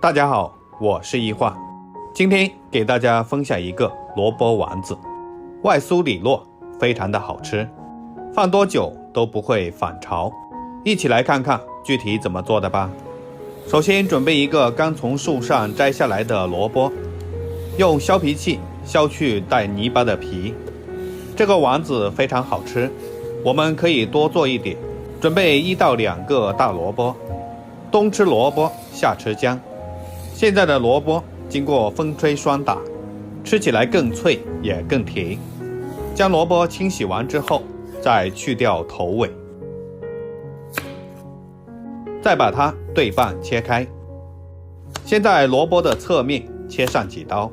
大家好，我是一化，今天给大家分享一个萝卜丸子，外酥里糯，非常的好吃，放多久都不会反潮。一起来看看具体怎么做的吧。首先准备一个刚从树上摘下来的萝卜，用削皮器削去带泥巴的皮。这个丸子非常好吃，我们可以多做一点，准备1到2个大萝卜，冬吃萝卜夏吃姜。现在的萝卜经过风吹霜打，吃起来更脆也更甜。将萝卜清洗完之后，再去掉头尾，再把它对半切开。先在萝卜的侧面切上几刀，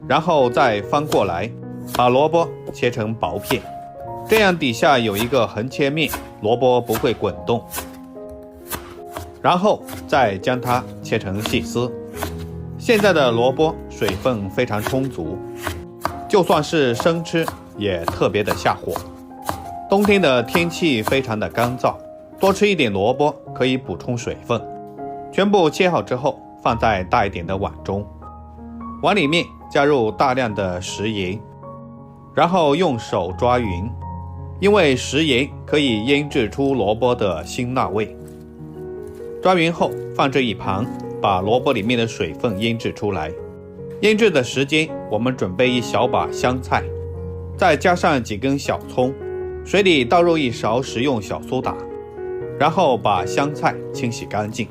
然后再翻过来，把萝卜切成薄片，这样底下有一个横切面，萝卜不会滚动。然后再将它切成细丝。现在的萝卜水分非常充足，就算是生吃也特别的下火。冬天的天气非常的干燥，多吃一点萝卜可以补充水分。全部切好之后，放在大一点的碗中，碗里面加入大量的食盐，然后用手抓匀，因为食盐可以腌制出萝卜的辛辣味。抓匀后放这一旁，把萝卜里面的水分腌制出来。腌制的时间，我们准备1小把香菜，再加上几根小葱，水里倒入1勺食用小苏打，然后把香菜清洗干净。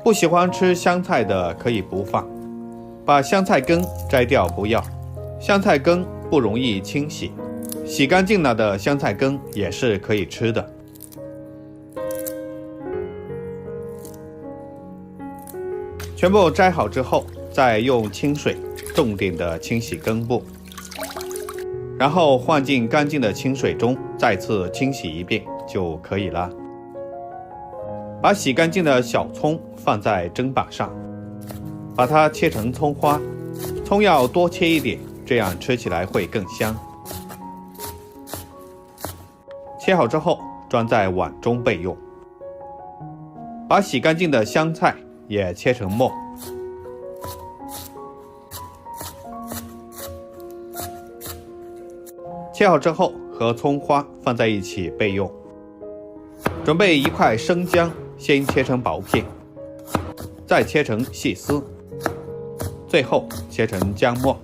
不喜欢吃香菜的可以不放，把香菜根摘掉不要，香菜根不容易清洗，洗干净了的香菜根也是可以吃的。全部摘好之后，再用清水重点的清洗根部，然后换进干净的清水中再次清洗一遍就可以了。把洗干净的小葱放在砧板上，把它切成葱花，葱要多切一点，这样吃起来会更香。切好之后装在碗中备用。把洗干净的香菜也切成末，切好之后和葱花放在一起备用。准备1块生姜，先切成薄片，再切成细丝，最后切成姜末。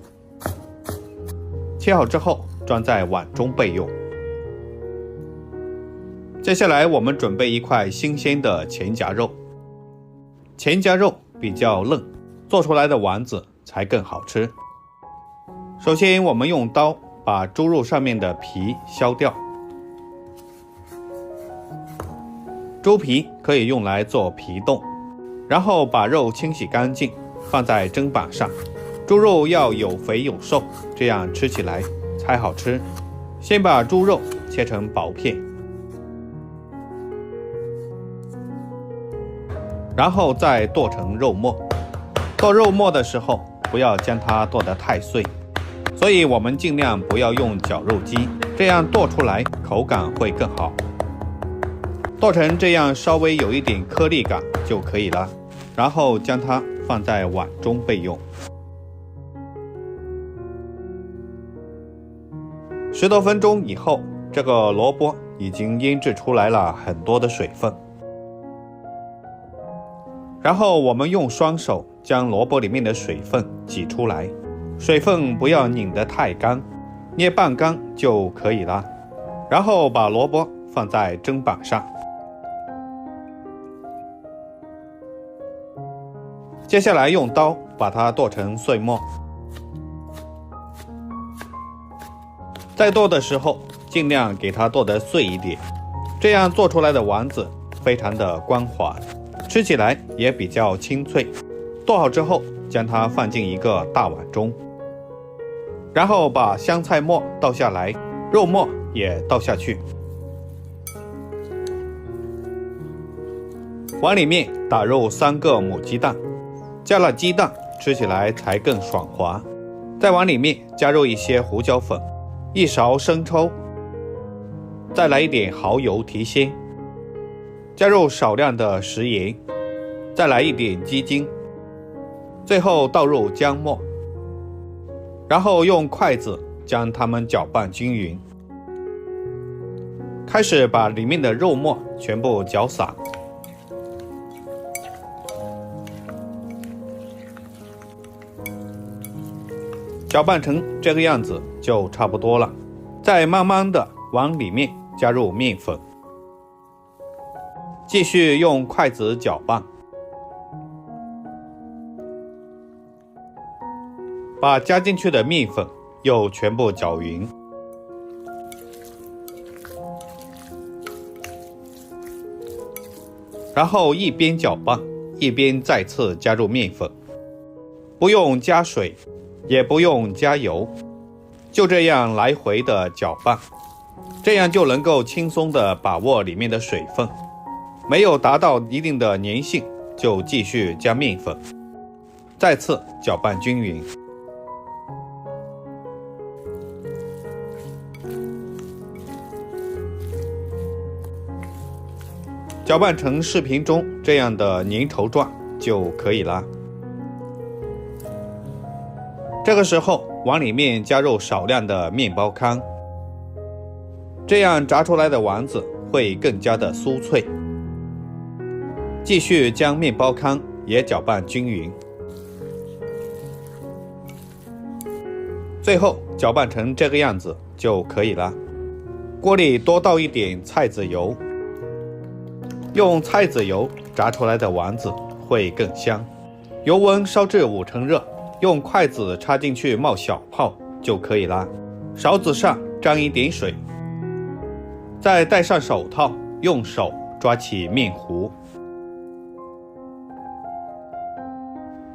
切好之后装在碗中备用。接下来我们准备1块新鲜的前夹肉。前夹肉比较嫩，做出来的丸子才更好吃。首先我们用刀把猪肉上面的皮削掉。猪皮可以用来做皮冻，然后把肉清洗干净，放在砧板上。猪肉要有肥有瘦，这样吃起来才好吃。先把猪肉切成薄片，然后再剁成肉末。剁肉末的时候不要将它剁得太碎，所以我们尽量不要用绞肉机，这样剁出来口感会更好。剁成这样稍微有一点颗粒感就可以了，然后将它放在碗中备用。10多分钟以后，这个萝卜已经腌制出来了很多的水分。然后我们用双手将萝卜里面的水分挤出来，水分不要拧得太干，捏半干就可以了。然后把萝卜放在砧板上，接下来用刀把它剁成碎末。在剁的时候尽量给它剁得碎一点，这样做出来的丸子非常的光滑，吃起来也比较清脆。剁好之后将它放进一个大碗中，然后把香菜末倒下来，肉末也倒下去。碗里面打入3个母鸡蛋，加了鸡蛋吃起来才更爽滑。在碗里面加入一些胡椒粉，1勺生抽，再来一点蚝油提鲜，加入少量的食盐，再来一点鸡精，最后倒入姜末，然后用筷子将它们搅拌均匀。开始把里面的肉末全部搅散，搅拌成这个样子就差不多了。再慢慢的往里面加入面粉，继续用筷子搅拌，把加进去的面粉又全部搅匀。然后一边搅拌，一边再次加入面粉，不用加水，也不用加油，就这样来回的搅拌，这样就能够轻松的把握里面的水分。没有达到一定的粘性，就继续加面粉，再次搅拌均匀。搅拌成视频中这样的粘稠状就可以了。这个时候往里面加入少量的面包糠，这样炸出来的丸子会更加的酥脆。继续将面包糠也搅拌均匀，最后搅拌成这个样子就可以了。锅里多倒一点菜籽油，用菜籽油炸出来的丸子会更香。油温烧至5成热，用筷子插进去冒小泡就可以了。勺子上沾一点水，再戴上手套，用手抓起面糊，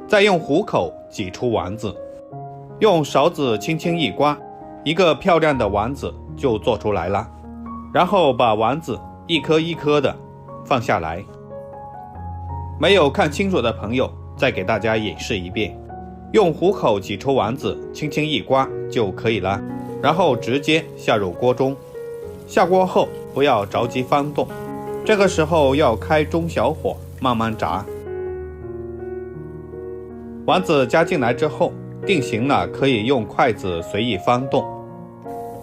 再用虎口挤出丸子，用勺子轻轻一刮，一个漂亮的丸子就做出来了。然后把丸子一颗一颗的放下来。没有看清楚的朋友，再给大家演示一遍。用虎口挤出丸子，轻轻一刮就可以了。然后直接下入锅中，下锅后不要着急翻动，这个时候要开中小火慢慢炸。丸子加进来之后，定型了可以用筷子随意翻动。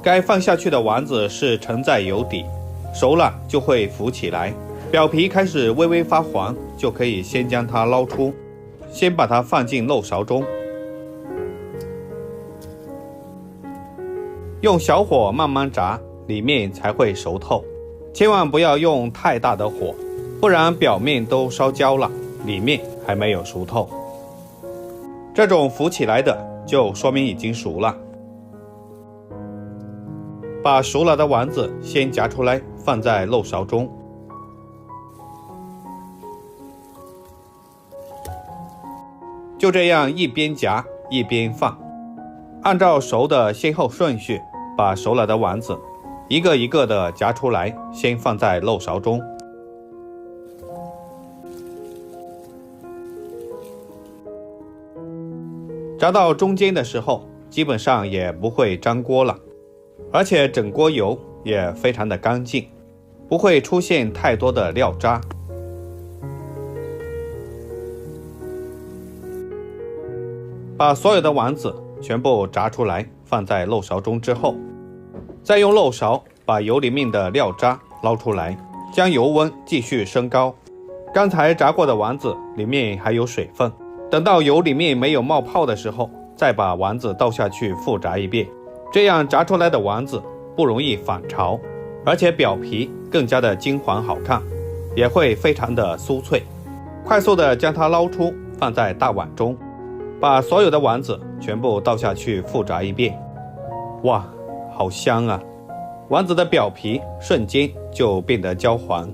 该放下去的丸子是沉在油底，熟了就会浮起来，表皮开始微微发黄，就可以先将它捞出，先把它放进漏勺中，用小火慢慢炸，里面才会熟透。千万不要用太大的火，不然表面都烧焦了，里面还没有熟透。这种浮起来的就说明已经熟了。把熟了的丸子先夹出来，放在漏勺中，就这样一边夹一边放，按照熟的先后顺序，把熟了的丸子一个一个的夹出来，先放在漏勺中。炸到中间的时候，基本上也不会粘锅了，而且整锅油也非常的干净，不会出现太多的料渣。把所有的丸子全部炸出来，放在漏勺中之后，再用漏勺把油里面的料渣捞出来，将油温继续升高。刚才炸过的丸子里面还有水分，等到油里面没有冒泡的时候，再把丸子倒下去复炸一遍，这样炸出来的丸子不容易反潮，而且表皮更加的金黄好看，也会非常的酥脆。快速的将它捞出，放在大碗中，把所有的丸子全部倒下去复炸一遍。哇，好香啊！丸子的表皮瞬间就变得焦黄，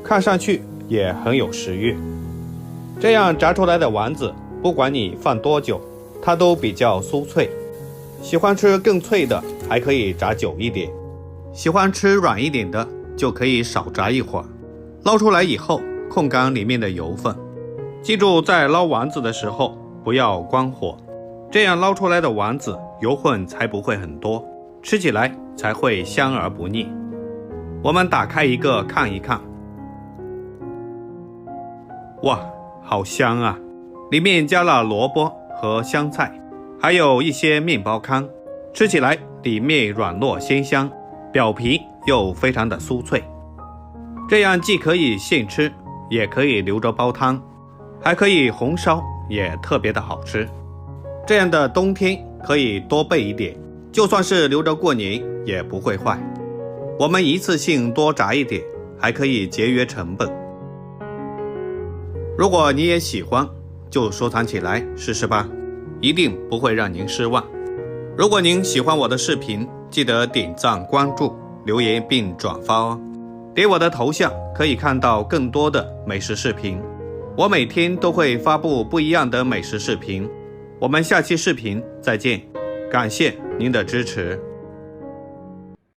看上去也很有食欲。这样炸出来的丸子，不管你放多久，它都比较酥脆。喜欢吃更脆的，还可以炸久一点；喜欢吃软一点的，就可以少炸一会儿。捞出来以后，控干里面的油分。记住，在捞丸子的时候不要关火，这样捞出来的丸子油混才不会很多，吃起来才会香而不腻。我们打开一个看一看，哇，好香啊！里面加了萝卜和香菜，还有一些面包糠，吃起来里面软糯鲜香，表皮又非常的酥脆。这样既可以现吃，也可以留着煲汤，还可以红烧，也特别的好吃。这样的冬天可以多备一点，就算是留着过年也不会坏。我们一次性多炸一点，还可以节约成本。如果你也喜欢，就收藏起来试试吧，一定不会让您失望。如果您喜欢我的视频，记得点赞、关注、留言并转发哦。点我的头像可以看到更多的美食视频，我每天都会发布不一样的美食视频。我们下期视频再见，感谢您的支持。